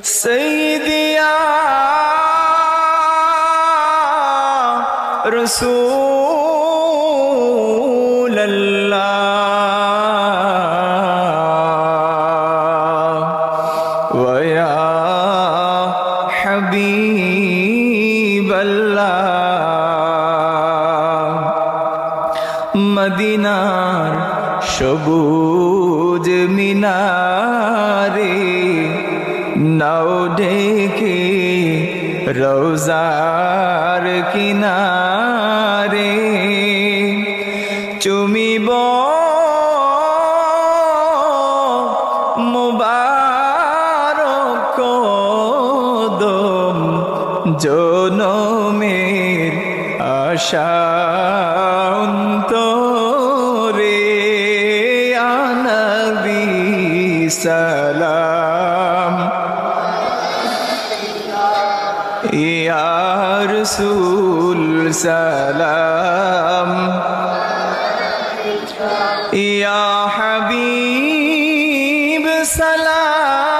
سيدي يا رسول الله ويا حبيب الله মদিনার সবুজ মিনারে নাও ডেকে রোজার কিনারে চুমিব মুবারক কদম জনমের আশা অন্তরে ইয়া নবী সালাম ইয়া রাসূল সালাম ইয়া হাবিব সালাম